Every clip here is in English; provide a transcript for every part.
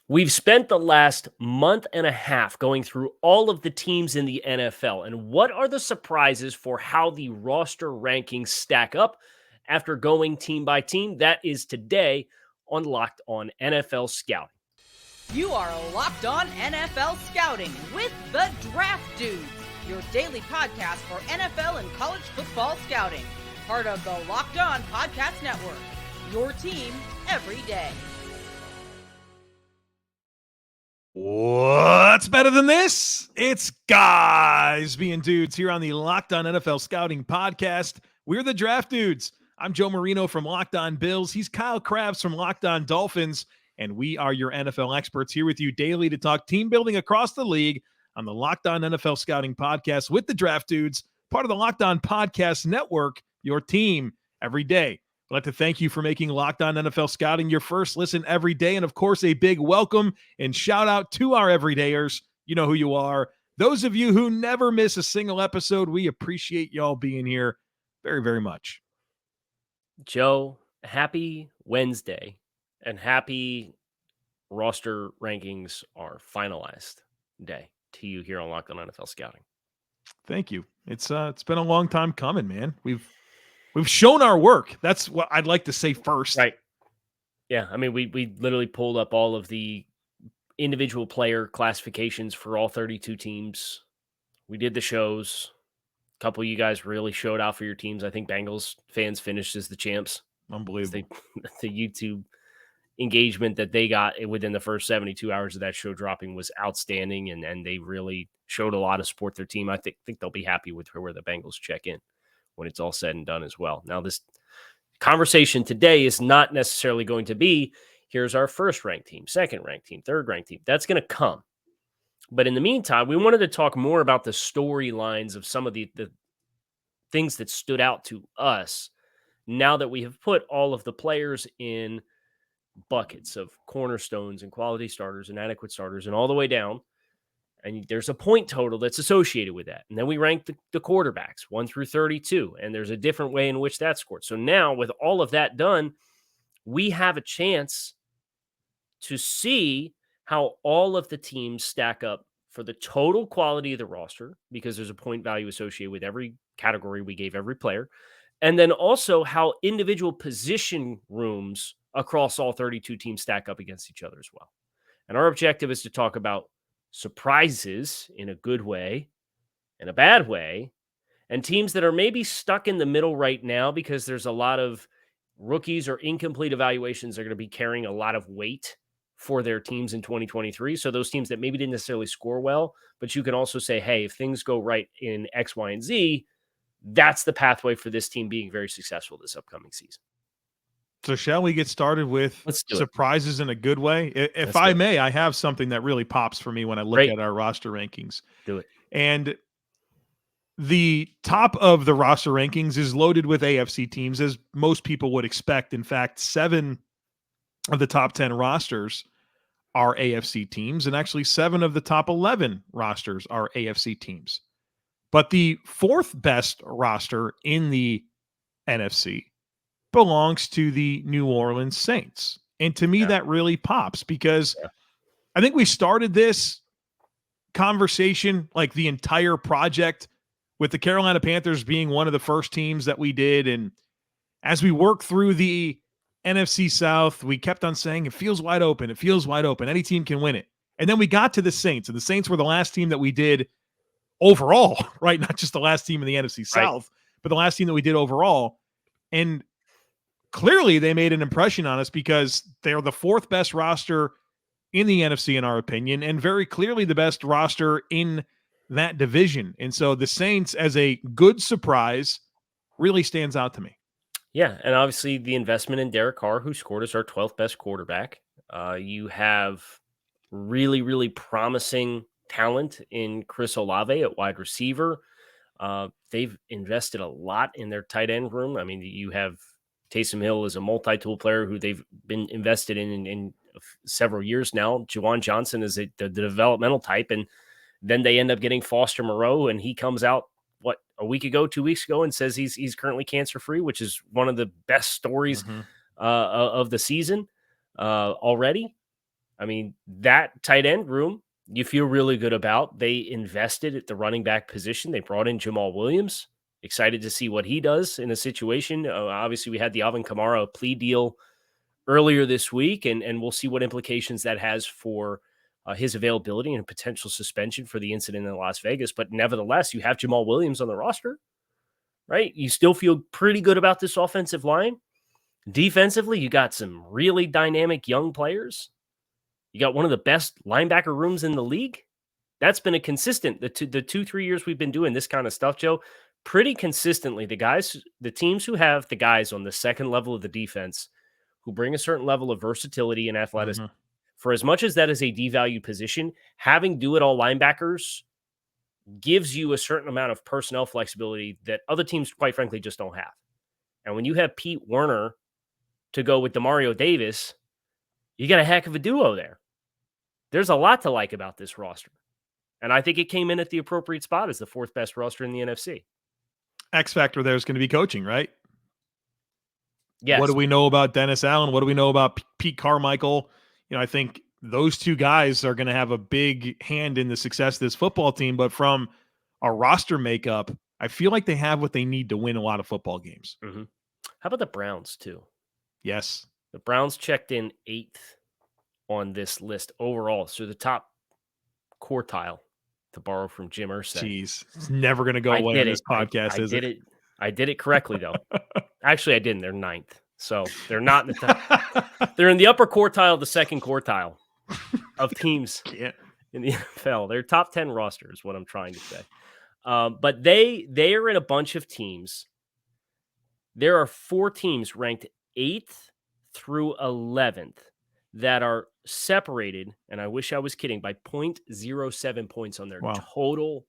We've spent the last month and a half going through all of the teams in the NFL and what are the surprises for how the roster rankings stack up after going team by team. That is today on Locked On NFL Scouting. You are Locked On NFL Scouting with the Draft Dudes, your daily podcast for NFL and college football scouting. Part of the Locked On Podcast Network, your team every day. What's better than this? It's guys being dudes here on the Locked On NFL Scouting Podcast. We're the Draft Dudes. I'm Joe Marino from Locked On Bills. He's Kyle Crabbs from Locked On Dolphins. And we are your NFL experts here with you daily to talk team building across the league on the Locked On NFL Scouting Podcast with the Draft Dudes, part of the Locked On Podcast Network, your team every day. I'd like to thank you for making Locked On NFL Scouting your first listen every day. And, of course, a big welcome and shout out to our everydayers. You know who you are. Those of you who never miss a single episode, we appreciate y'all being here very, very much. Joe, happy Wednesday and happy roster rankings are finalized day to you here on Locked On NFL Scouting. Thank you. It's been a long time coming, man. We've shown our work. That's what I'd like to say first. Right. Yeah. I mean, we literally pulled up all of the individual player classifications for all 32 teams. We did the shows. A couple of you guys really showed out for your teams. I think Bengals fans finished as the champs. Unbelievable. The YouTube engagement that they got within the first 72 hours of that show dropping was outstanding. And they really showed a lot of support their team. I think they'll be happy with where the Bengals check in when it's all said and done as well. Now, this conversation today is not necessarily going to be, here's our first ranked team, second ranked team, third ranked team. That's going to come. But in the meantime, we wanted to talk more about the storylines of some of the things that stood out to us now that we have put all of the players in buckets of cornerstones and quality starters and adequate starters and all the way down. And there's a point total that's associated with that. And then we rank the quarterbacks 1 through 32. And there's a different way in which that's scored. So now with all of that done, we have a chance to see how all of the teams stack up for the total quality of the roster, because there's a point value associated with every category we gave every player. And then also how individual position rooms across all 32 teams stack up against each other as well. And our objective is to talk about surprises in a good way and a bad way, and teams that are maybe stuck in the middle right now because there's a lot of rookies or incomplete evaluations that are going to be carrying a lot of weight for their teams in 2023. So those teams that maybe didn't necessarily score well, but you can also say, hey, if things go right in X, Y, and Z, that's the pathway for this team being very successful this upcoming season. So shall we get started with surprises in a good way? If I may, I have something that really pops for me when I look at our roster rankings. Do it. And the top of the roster rankings is loaded with AFC teams, as most people would expect. In fact, 7 of the top 10 rosters are AFC teams, and actually 7 of the top 11 rosters are AFC teams. But the 4th best roster in the NFC belongs to the New Orleans Saints. And to me, that really pops because I think we started this conversation, like the entire project, with the Carolina Panthers being one of the first teams that we did. And as we work through the NFC South, we kept on saying it feels wide open. It feels wide open. Any team can win it. And then we got to the Saints, and the Saints were the last team that we did overall, right? Not just the last team in the NFC South, but the last team that we did overall. And clearly they made an impression on us because they're the 4th best roster in the NFC, in our opinion, and very clearly the best roster in that division. And so the Saints, as a good surprise, really stands out to me. Yeah, and obviously the investment in Derek Carr, who scored as our 12th best quarterback. You have really, really promising talent in Chris Olave at wide receiver. They've invested a lot in their tight end room. I mean, you have Taysom Hill is a multi-tool player who they've been invested in several years now. Juwan Johnson is the developmental type, and then they end up getting Foster Moreau, and he comes out, a week ago, 2 weeks ago, and says he's currently cancer-free, which is one of the best stories of the season already. I mean, that tight end room, you feel really good about. They invested at the running back position. They brought in Jamal Williams. Excited to see what he does in a situation. Obviously, we had the Alvin Kamara plea deal earlier this week, and we'll see what implications that has for his availability and potential suspension for the incident in Las Vegas. But nevertheless, you have Jamal Williams on the roster, right? You still feel pretty good about this offensive line. Defensively, you got some really dynamic young players. You got one of the best linebacker rooms in the league. That's been a consistent, the 2-3 years we've been doing this kind of stuff, Joe, pretty consistently. The teams who have the guys on the second level of the defense who bring a certain level of versatility and athleticism, for as much as that is a devalued position, having do-it-all linebackers gives you a certain amount of personnel flexibility that other teams, quite frankly, just don't have. And when you have Pete Werner to go with Demario Davis, you got a heck of a duo there. There's a lot to like about this roster. And I think it came in at the appropriate spot as the fourth best roster in the NFC. X factor there is going to be coaching, right? Yes. What do we know about Dennis Allen? What do we know about Pete Carmichael? I think those two guys are going to have a big hand in the success of this football team. But from a roster makeup, I feel like they have what they need to win a lot of football games. Mm-hmm. How about the Browns, too? Yes. The Browns checked in 8th on this list overall. So the top quartile, to borrow from Jim Irsay. Jeez, it's never going to go away on this podcast, is it? I did it correctly, though. Actually, I didn't. They're 9th. So they're not in the top. They're in the upper quartile, the second quartile of teams in the NFL. They're top 10 roster is what I'm trying to say. But they are in a bunch of teams. There are 4 teams ranked 8th through 11th that are separated, and I wish I was kidding, by 0.07 points on their total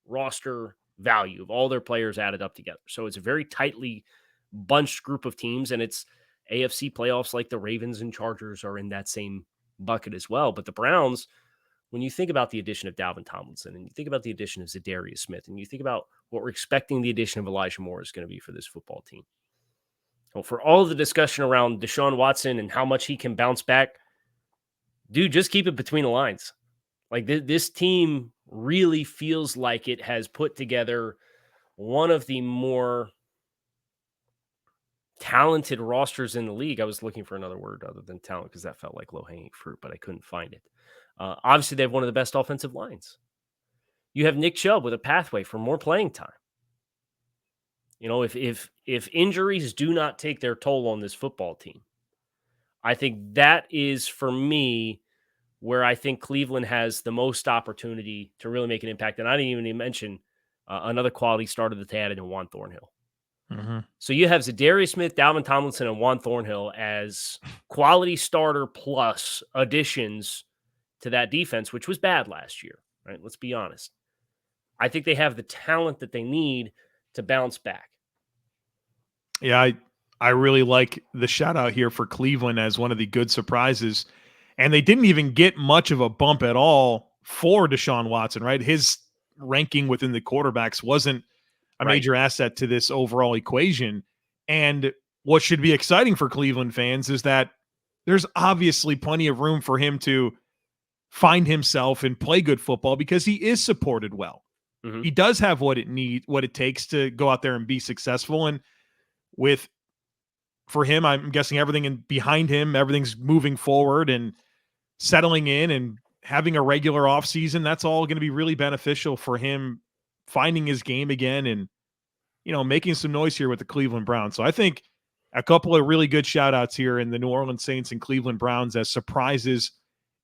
roster value of all their players added up together. So it's a very tightly bunched group of teams, and it's AFC playoffs like the Ravens and Chargers are in that same bucket as well. But the Browns, when you think about the addition of Dalvin Tomlinson, and you think about the addition of Zadarius Smith, and you think about what we're expecting the addition of Elijah Moore is going to be for this football team. Well, for all of the discussion around Deshaun Watson and how much he can bounce back, dude, just keep it between the lines. Like this team really feels like it has put together one of the more talented rosters in the league. I was looking for another word other than talent because that felt like low-hanging fruit, but I couldn't find it. Obviously, they have one of the best offensive lines. You have Nick Chubb with a pathway for more playing time. If injuries do not take their toll on this football team, I think that is, for me, where I think Cleveland has the most opportunity to really make an impact. And I didn't even mention another quality starter that they added in Juan Thornhill. Mm-hmm. So you have Zadarius Smith, Dalvin Tomlinson, and Juan Thornhill as quality starter plus additions to that defense, which was bad last year, right? Let's be honest. I think they have the talent that they need to bounce back. Yeah, I really like the shout out here for Cleveland as one of the good surprises. And they didn't even get much of a bump at all for Deshaun Watson, right? His ranking within the quarterbacks wasn't a major asset to this overall equation. And what should be exciting for Cleveland fans is that there's obviously plenty of room for him to find himself and play good football because he is supported well. Mm-hmm. He does have what it takes to go out there and be successful. And for him, I'm guessing behind him, everything's moving forward and settling in and having a regular offseason. That's all going to be really beneficial for him finding his game again and, making some noise here with the Cleveland Browns. So I think a couple of really good shout outs here in the New Orleans Saints and Cleveland Browns as surprises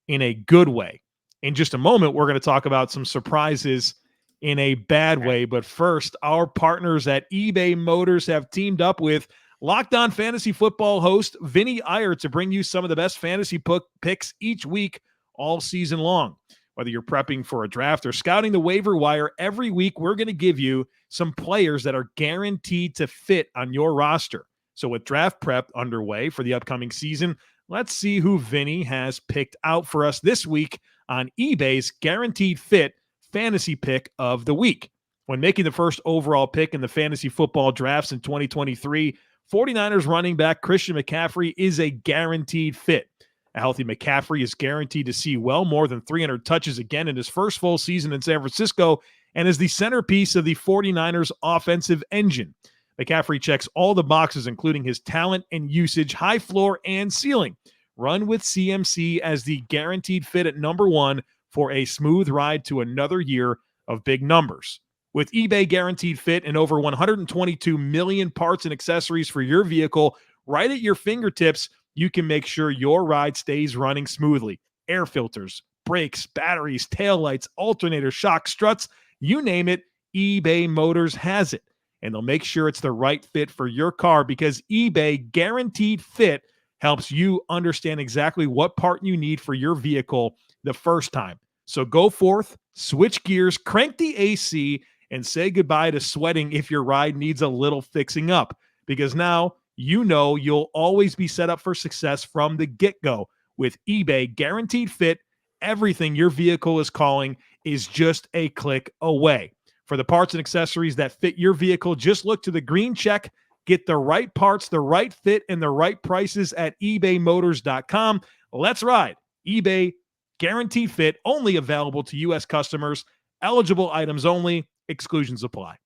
in a good way. In just a moment, we're going to talk about some surprises in a bad way. But first, our partners at eBay Motors have teamed up with Locked On Fantasy Football host Vinny Iyer to bring you some of the best fantasy picks each week all season long. Whether you're prepping for a draft or scouting the waiver wire, every week we're going to give you some players that are guaranteed to fit on your roster. So with draft prep underway for the upcoming season, let's see who Vinny has picked out for us this week on eBay's Guaranteed Fit Fantasy Pick of the Week. When making the first overall pick in the fantasy football drafts in 2023, 49ers running back Christian McCaffrey is a guaranteed fit. A healthy McCaffrey is guaranteed to see well more than 300 touches again in his first full season in San Francisco and is the centerpiece of the 49ers offensive engine. McCaffrey checks all the boxes, including his talent and usage, high floor and ceiling. Run with CMC as the guaranteed fit at number one for a smooth ride to another year of big numbers. With eBay Guaranteed Fit and over 122 million parts and accessories for your vehicle right at your fingertips, you can make sure your ride stays running smoothly. Air filters, brakes, batteries, taillights, alternators, shocks, struts, you name it, eBay Motors has it. And they'll make sure it's the right fit for your car because eBay Guaranteed Fit helps you understand exactly what part you need for your vehicle the first time. So go forth, switch gears, crank the AC, and say goodbye to sweating if your ride needs a little fixing up. Because now you know you'll always be set up for success from the get-go. With eBay Guaranteed Fit, everything your vehicle is calling is just a click away. For the parts and accessories that fit your vehicle, just look to the green check. Get the right parts, the right fit, and the right prices at ebaymotors.com. Let's ride. eBay Guaranteed Fit, only available to U.S. customers. Eligible items only. Exclusions apply.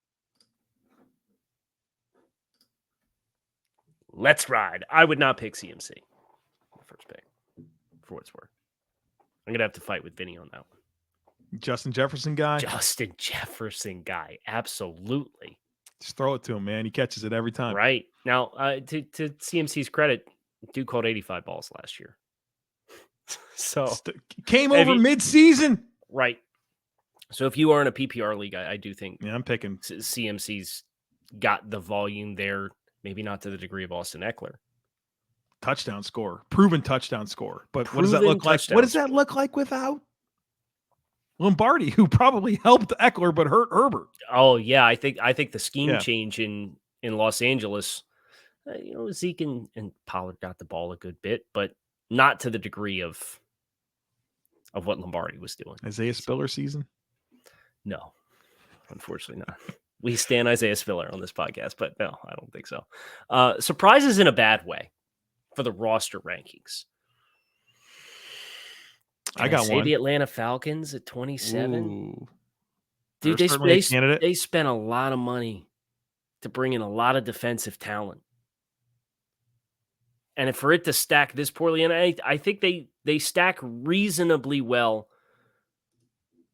Let's ride. I would not pick CMC. First pick, for what it's worth. I'm going to have to fight with Vinny on that one. Justin Jefferson guy? Justin Jefferson guy. Absolutely. Just throw it to him, man. He catches it every time. Right. Now, to CMC's credit, dude caught 85 balls last year. So came over mid-season. Right. So if you are in a PPR league, I do think I'm picking CMC's got the volume there, maybe not to the degree of Austin Eckler. Touchdown score, proven touchdown score. But what does that look like? What does that look like without Lombardi, who probably helped Eckler but hurt Herbert? Oh yeah, I think the scheme change in Los Angeles, Zeke and Pollard got the ball a good bit, but not to the degree of what Lombardi was doing. Isaiah Spiller season? No, unfortunately not. We stand Isaiah Spiller on this podcast, but no, I don't think so. Surprises in a bad way for the roster rankings. I got one. The Atlanta Falcons at 27. Ooh. Dude, they spent a lot of money to bring in a lot of defensive talent. And for it to stack this poorly, and I think they stack reasonably well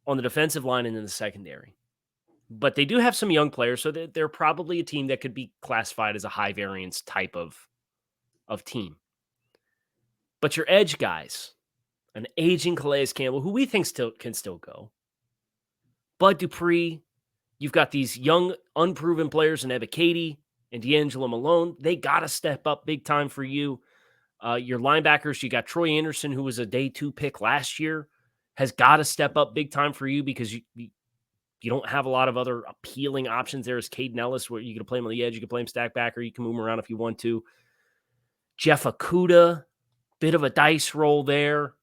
on the defensive line and in the secondary. But they do have some young players, so they're probably a team that could be classified as a high variance type of team. But your edge guys, an aging Calais Campbell, who we think can still go. Bud Dupree, you've got these young, unproven players in Ebiketie and D'Angelo Malone. They got to step up big time for you. Your linebackers, you got Troy Anderson, who was a day 2 pick last year, has got to step up big time for you because you don't have a lot of other appealing options. There's Caden Ellis, where you can play him on the edge, you can play him stack back, or you can move him around if you want to. Jeff Okudah, bit of a dice roll there.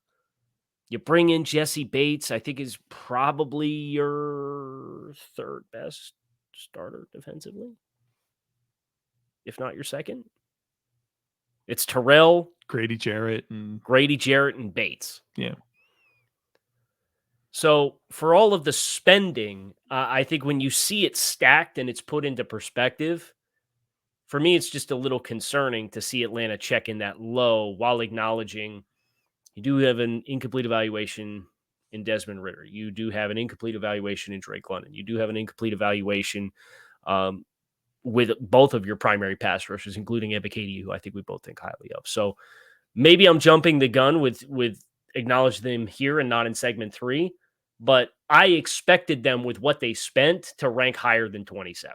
You bring in Jesse Bates, I think is probably your third best starter defensively, if not your second. It's Terrell, Grady Jarrett, and Bates. Yeah. So for all of the spending, I think when you see it stacked and it's put into perspective, for me, it's just a little concerning to see Atlanta check in that low while acknowledging you do have an incomplete evaluation in Desmond Ridder. You do have an incomplete evaluation in Drake London. You do have an incomplete evaluation with both of your primary pass rushers, including Ebiketie, who I think we both think highly of. So maybe I'm jumping the gun with acknowledge them here and not in segment 3, but I expected them with what they spent to rank higher than 27.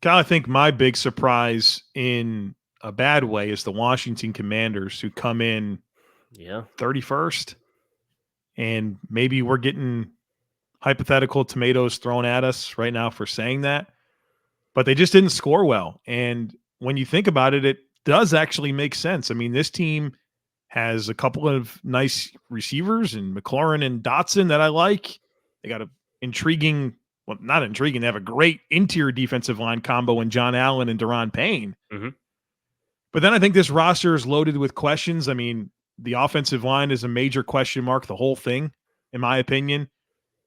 Kyle, I think my big surprise in a bad way is the Washington Commanders, who come in 31st, and maybe we're getting hypothetical tomatoes thrown at us right now for saying that, but they just didn't score well. And when you think about it, it does actually make sense. I mean, this team has a couple of nice receivers and McLaurin and Dotson that I like. They got not intriguing. They have a great interior defensive line combo in John Allen and Deron Payne. Mm-hmm. But then I think this roster is loaded with questions. I mean, the offensive line is a major question mark, the whole thing, in my opinion.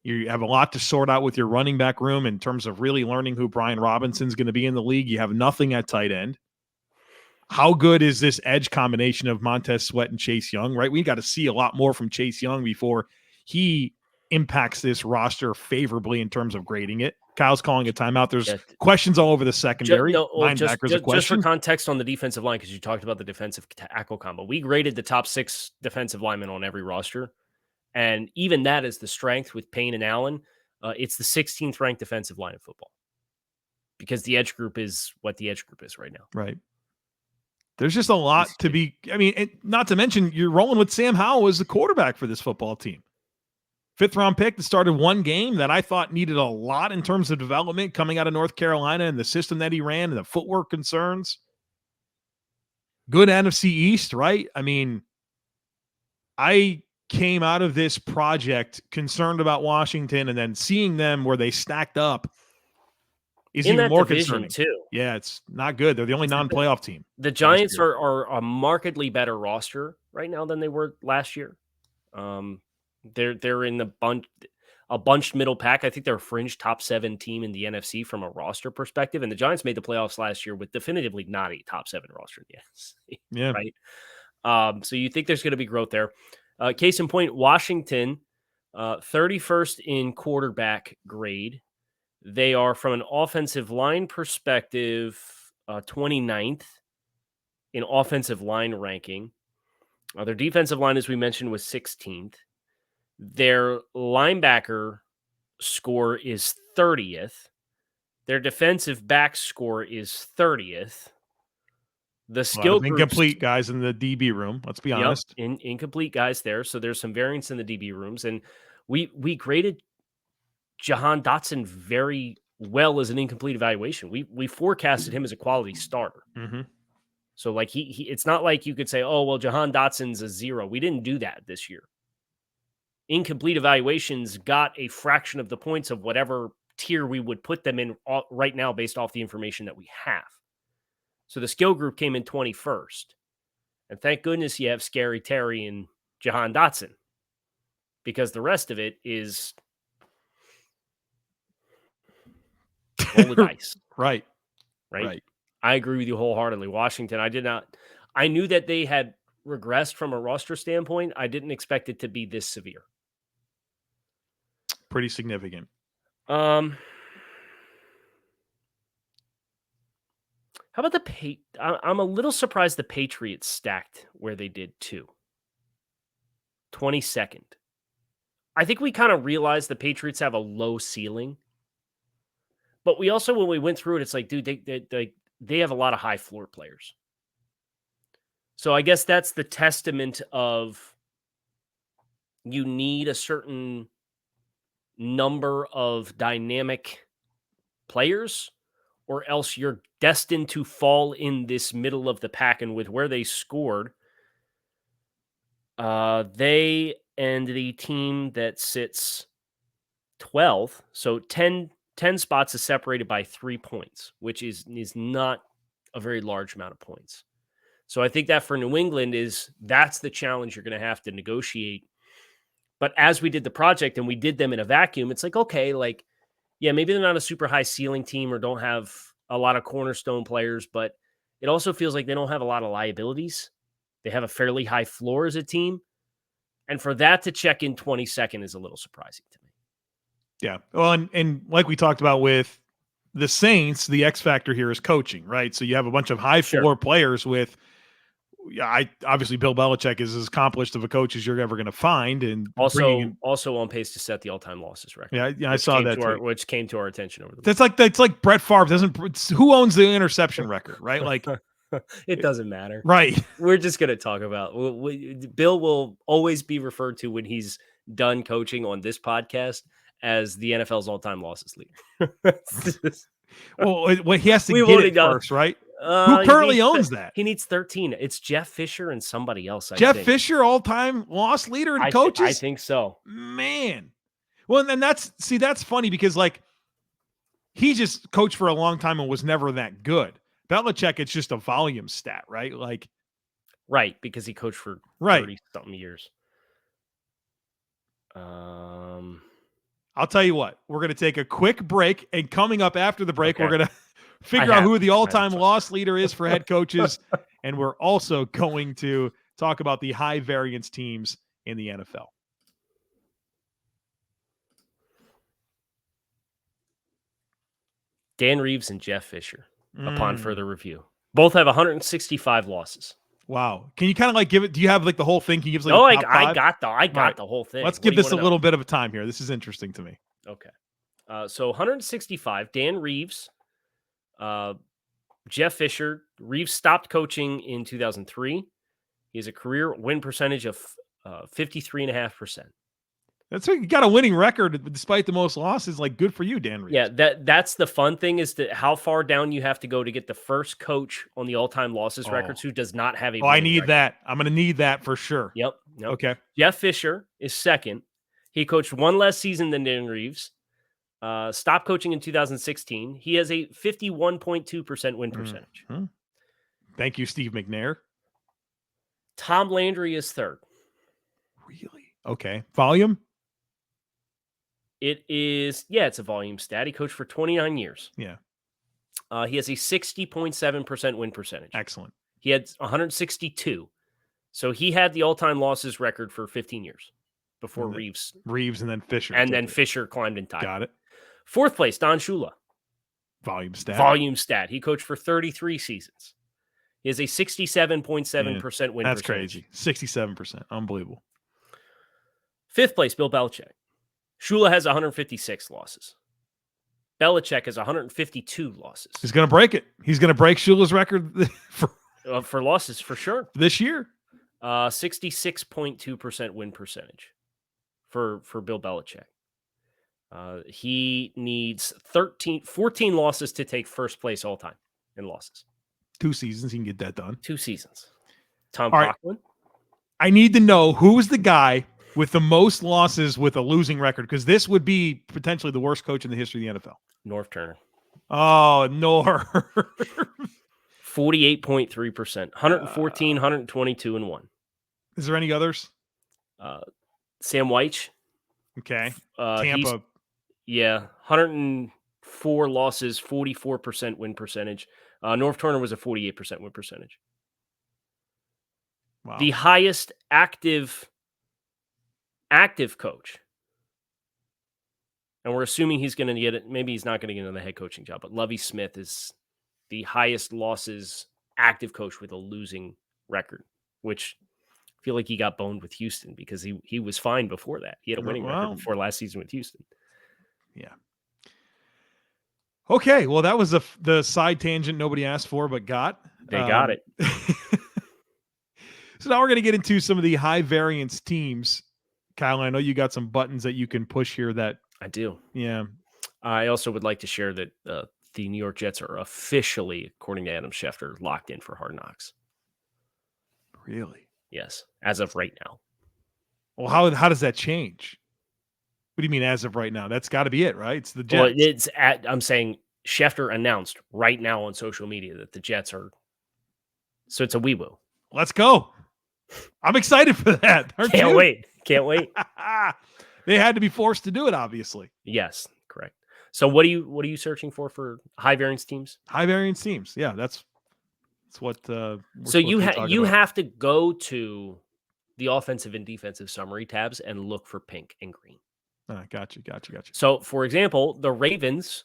You have a lot to sort out with your running back room in terms of really learning who Brian Robinson's going to be in the league. You have nothing at tight end. How good is this edge combination of Montez Sweat and Chase Young, right? We got to see a lot more from Chase Young before he impacts this roster favorably in terms of grading it. Kyle's calling a timeout. There's questions all over the secondary. Just for context on the defensive line, because you talked about the defensive tackle combo. We graded the top 6 defensive linemen on every roster, and even that is the strength with Payne and Allen. It's the 16th ranked defensive line in football because the edge group is what the edge group is right now. Right. There's just a lot to be. I mean, not to mention you're rolling with Sam Howell as the quarterback for this football team. 5th-round pick that started one game that I thought needed a lot in terms of development coming out of North Carolina and the system that he ran and the footwork concerns. Good NFC East, right? I mean, I came out of this project concerned about Washington, and then seeing them where they stacked up is even more concerning. Too. Yeah, it's not good. They're the only non-playoff team. The Giants are a markedly better roster right now than they were last year. They're in a bunched middle pack. I think they're a fringe top 7 team in the NFC from a roster perspective. And the Giants made the playoffs last year with definitively not a top 7 roster in the NFC. Yeah. Right. So you think there's going to be growth there. Case in point, Washington, 31st in quarterback grade. They are, from an offensive line perspective, 29th in offensive line ranking. Their defensive line, as we mentioned, was 16th. Their linebacker score is 30th. Their defensive back score is 30th. The skill groups, incomplete guys in the DB room. Let's be honest. Incomplete guys there. So there's some variance in the DB rooms, and we graded Jahan Dotson very well as an incomplete evaluation. We forecasted him as a quality starter. Mm-hmm. So like he it's not like you could say, oh well, Jahan Dotson's a 0. We didn't do that this year. Incomplete evaluations got a fraction of the points of whatever tier we would put them in right now based off the information that we have. So the skill group came in 21st. And thank goodness you have Scary Terry and Jahan Dotson, because the rest of it is roll the dice. Right. I agree with you wholeheartedly. Washington, I knew that they had regressed from a roster standpoint. I didn't expect it to be this severe. Pretty significant. How about I'm a little surprised the Patriots stacked where they did too. 22nd. I think we kind of realized the Patriots have a low ceiling, but we also, when we went through it, it's like, dude, they have a lot of high floor players. So I guess that's the testament of you need a certain number of dynamic players, or else you're destined to fall in this middle of the pack. And with where they scored, they and the team that sits 12th, so 10 spots is separated by 3 points, which is not a very large amount of points. So I think that for New England that's the challenge you're going to have to negotiate. But as we did the project and we did them in a vacuum, it's like, okay, like, yeah, maybe they're not a super high ceiling team or don't have a lot of cornerstone players, but it also feels like they don't have a lot of liabilities. They have a fairly high floor as a team. And for that to check in 22nd is a little surprising to me. Yeah. Well, and like we talked about with the Saints, the X factor here is coaching, right? So you have a bunch of high floor players with, obviously Bill Belichick is as accomplished of a coach as you're ever going to find, and also on pace to set the all-time losses record. Yeah, I saw that which came to our attention over the week. That's like Brett Favre who owns the interception record, right? Like it doesn't matter, right? We're just going to talk about Bill will always be referred to when he's done coaching on this podcast as the NFL's all-time losses leader. Well, he has to get it first, right? Who currently owns that? He needs 13. It's Jeff Fisher and somebody else. Jeff Fisher, all-time loss leader in coaches? I think so. Man. Well, and that's funny because, like, he just coached for a long time and was never that good. Belichick, it's just a volume stat, right? Like, right, because he coached for right. 30-something years. I'll tell you what, we're going to take a quick break, and coming up after the break, Okay. we're going to figure out who the all-time loss leader is for head coaches, and we're also going to talk about the high variance teams in the NFL. Dan Reeves and Jeff Fisher, upon further review. Both have 165 losses. Wow. Can you kind of like give it? Do you have like the whole thing? Can you give us like I top five? got the whole thing. Let's give this a little bit of time here. This is interesting to me. Okay. So 165, Dan Reeves, Jeff Fisher. Reeves stopped coaching in 2003. He has a career win percentage of 53.5%. That's you got a winning record despite the most losses. Like, good for you, Dan Reeves. Yeah, that's the fun thing is that how far down you have to go to get the first coach on the all-time losses records who does not have a. I need that. I'm going to need that for sure. Yep. Okay. Jeff Fisher is second. He coached one less season than Dan Reeves. Stopped coaching in 2016. He has a 51.2% win percentage. Mm-hmm. Thank you, Steve McNair. Tom Landry is third. Really? Okay. Volume? It is, it's a volume stat. He coached for 29 years. Yeah. He has a 60.7% win percentage. Excellent. He had 162. So he had the all-time losses record for 15 years before Reeves and then Fisher. And then Fisher climbed and tied. Got it. Fourth place, Don Shula. Volume stat. He coached for 33 seasons. He has a 67.7% win percentage. That's crazy. 67%. Unbelievable. Fifth place, Bill Belichick. Shula has 156 losses. Belichick has 152 losses. He's going to break it. He's going to break Shula's record for losses for sure this year. 66.2% win percentage for Bill Belichick. He needs 14 losses to take first place all time in losses. 2 seasons, he can get that done. 2 seasons. Tom all Coughlin. Right. I need to know who's the guy with the most losses with a losing record, because this would be potentially the worst coach in the history of the NFL. Norv Turner. Oh, Norv. 48.3%. 114, 122, and 1. Is there any others? Sam Weich. Okay. Tampa. 104 losses, 44% win percentage. Norv Turner was a 48% win percentage. Wow. The highest active coach. And we're assuming he's going to get it. Maybe he's not going to get another head coaching job, but Lovie Smith is the highest losses active coach with a losing record, which I feel like he got boned with Houston because he was fine before that. He had a winning record before last season with Houston. Yeah. Okay. Well, that was the side tangent nobody asked for, but got. They got it. So now we're going to get into some of the high variance teams. Kyle, I know you got some buttons that you can push here that I do. Yeah. I also would like to share that the New York Jets are officially, according to Adam Schefter, locked in for Hard Knocks. Really? Yes, as of right now. Well, how does that change? What do you mean as of right now? That's got to be it, right? It's the Jets. Well, I'm saying Schefter announced right now on social media that the Jets are. So it's a wee-woo. Let's go. I'm excited for that. Can't wait. They had to be forced to do it, obviously. Yes, correct. So what are you searching for high variance teams? High variance teams. Yeah, that's what so you have to go to the offensive and defensive summary tabs and look for pink and green. Gotcha. So, for example, the Ravens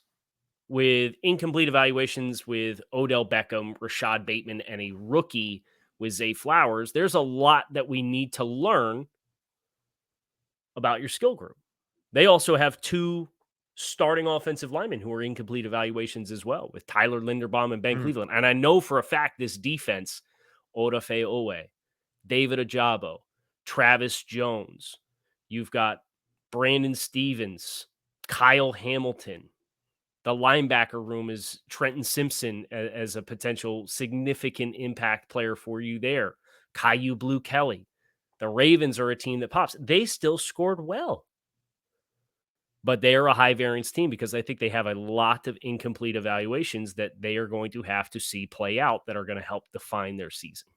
with incomplete evaluations with Odell Beckham, Rashad Bateman, and a rookie with Zay Flowers, there's a lot that we need to learn about your skill group. They also have 2 starting offensive linemen who are incomplete evaluations as well, with Tyler Linderbaum and Ben Cleveland. And I know for a fact this defense, Odafe Owe, David Ajabo, Travis Jones, you've got Brandon Stevens, Kyle Hamilton. The linebacker room is Trenton Simpson as a potential significant impact player for you there. Caillou Blue Kelly. The Ravens are a team that pops. They still scored well. but they are a high variance team because I think they have a lot of incomplete evaluations that they are going to have to see play out that are going to help define their season.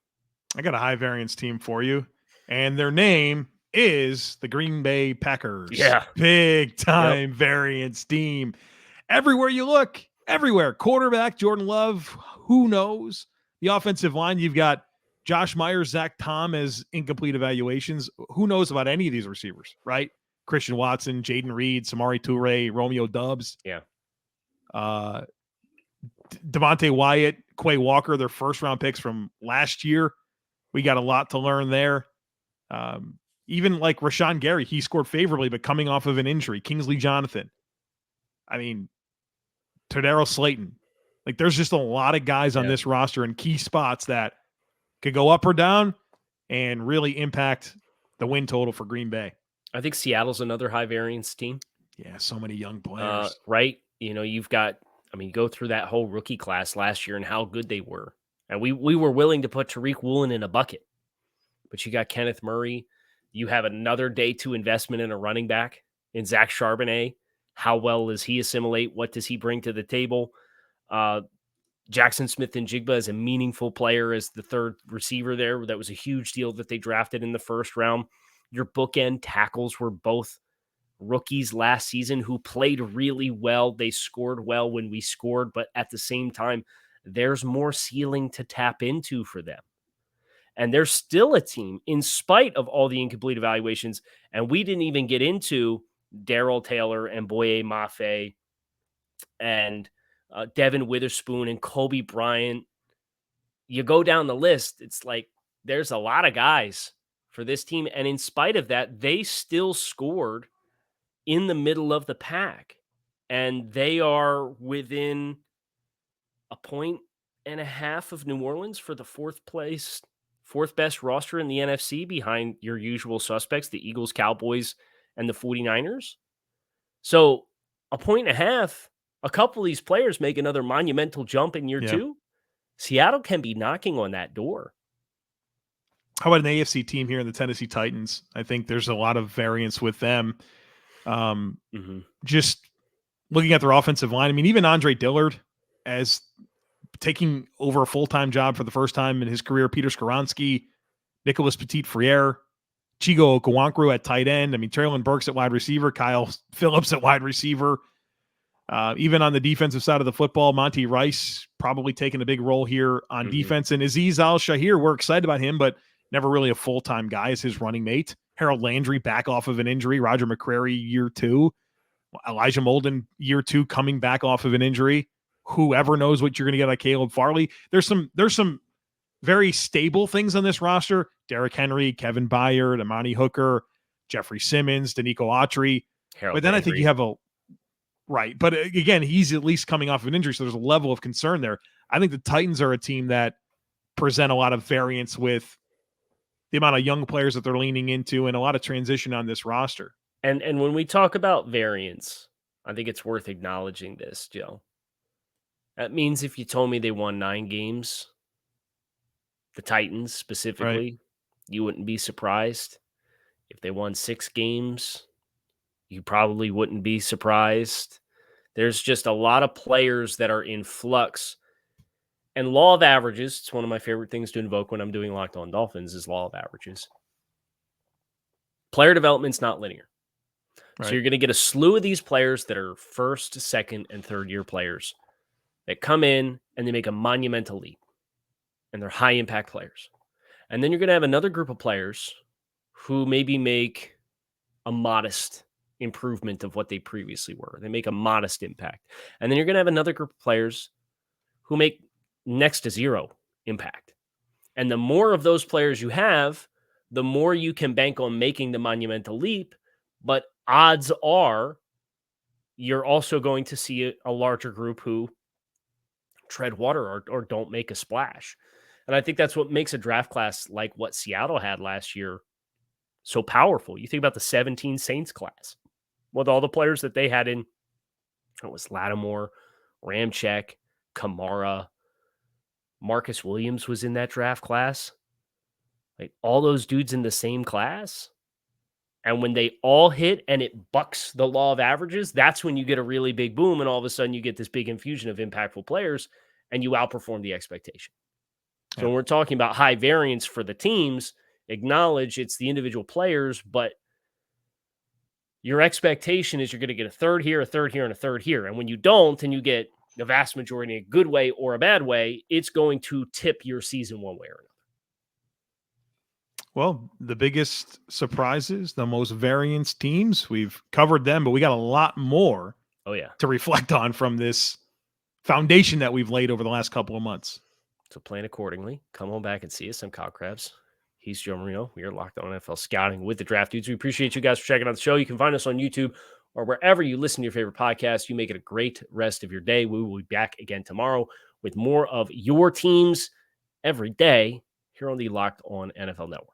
I got a high variance team for you, and their name is the Green Bay Packers. Yeah. Big time variance team. Everywhere you look, everywhere. Quarterback, Jordan Love, who knows? The offensive line, you've got Josh Myers, Zach Tom as incomplete evaluations. Who knows about any of these receivers, right? Christian Watson, Jaden Reed, Samari Toure, Romeo Dubs. Yeah. Devontae Wyatt, Quay Walker, their first-round picks from last year. We got a lot to learn there. Even like Rashawn Gary, he scored favorably, but coming off of an injury. Kingsley Jonathan. I mean, Tadaro Slayton. Like, there's just a lot of guys on this roster in key spots that could go up or down and really impact the win total for Green Bay. I think Seattle's another high variance team. Yeah, so many young players. Right? You've got, go through that whole rookie class last year and how good they were. And we were willing to put Tariq Woolen in a bucket. But you got Kenneth Murray. You have another day two investment in a running back in Zach Charbonnet. How well does he assimilate? What does he bring to the table? Jackson Smith-Njigba is a meaningful player as the third receiver there. That was a huge deal that they drafted in the first round. Your bookend tackles were both rookies last season who played really well. They scored well when we scored, but at the same time, there's more ceiling to tap into for them. And they're still a team in spite of all the incomplete evaluations. And we didn't even get into Darrell Taylor and Boye Mafe and Devin Witherspoon and Kobe Bryant. You go down the list, it's like there's a lot of guys for this team. And in spite of that, they still scored in the middle of the pack. And they are within a point and a half of New Orleans for the fourth best roster in the NFC behind your usual suspects, the Eagles, Cowboys, and the 49ers. So a point and a half, a couple of these players make another monumental jump in year two. Seattle can be knocking on that door. How about an AFC team here in the Tennessee Titans? I think there's a lot of variance with them. Just looking at their offensive line, even Andre Dillard as taking over a full-time job for the first time in his career, Peter Skoronski, Nicholas Petit-Frere, Chigo Okawankru at tight end. Traylon Burks at wide receiver, Kyle Phillips at wide receiver. Even on the defensive side of the football, Monty Rice probably taking a big role here on defense. And Azeez Al-Shahir, we're excited about him, but never really a full-time guy as his running mate. Harold Landry back off of an injury. Roger McCreary year two. Elijah Molden year two coming back off of an injury. Whoever knows what you're going to get out of Caleb Farley. There's some very stable things on this roster. Derrick Henry, Kevin Byard, Amani Hooker, Jeffrey Simmons, Danico Autry. But then Landry. I think you have right. But again, he's at least coming off of an injury, so there's a level of concern there. I think the Titans are a team that present a lot of variance with the amount of young players that they're leaning into and a lot of transition on this roster. And when we talk about variance, I think it's worth acknowledging this, Joe. That means if you told me they won 9 games, the Titans specifically, you wouldn't be surprised. If they won 6 games, you probably wouldn't be surprised. There's just a lot of players that are in flux. And law of averages, it's one of my favorite things to invoke when I'm doing Locked On Dolphins, is law of averages. Player development's not linear. Right. So you're going to get a slew of these players that are first, second, and third year players that come in and they make a monumental leap. And they're high impact players. And then you're going to have another group of players who maybe make a modest improvement of what they previously were. They make a modest impact. And then you're going to have another group of players who make next to zero impact. And the more of those players you have, the more you can bank on making the monumental leap. But odds are you're also going to see a larger group who tread water or don't make a splash. And I think that's what makes a draft class like what Seattle had last year so powerful. You think about the 17 Saints class with all the players that they had in, it was Lattimore, Ramczyk, Kamara, Marcus Williams was in that draft class. Like all those dudes in the same class. And when they all hit and it bucks the law of averages, that's when you get a really big boom. And all of a sudden you get this big infusion of impactful players and you outperform the expectation. So when we're talking about high variance for the teams, acknowledge it's the individual players, but your expectation is you're going to get a third here, a third here, and a third here. And when you don't, and you get the vast majority in a good way or a bad way, it's going to tip your season one way or another. Well, the biggest surprises, the most variance teams, we've covered them, but we got a lot more to reflect on from this foundation that we've laid over the last couple of months. So plan accordingly. Come on back and see us. I'm Kyle Crabbs. He's Joe Marino. We are Locked On NFL Scouting with the Draft Dudes. We appreciate you guys for checking out the show. You can find us on YouTube or wherever you listen to your favorite podcast. You make it a great rest of your day. We will be back again tomorrow with more of your teams every day here on the Locked On NFL Network.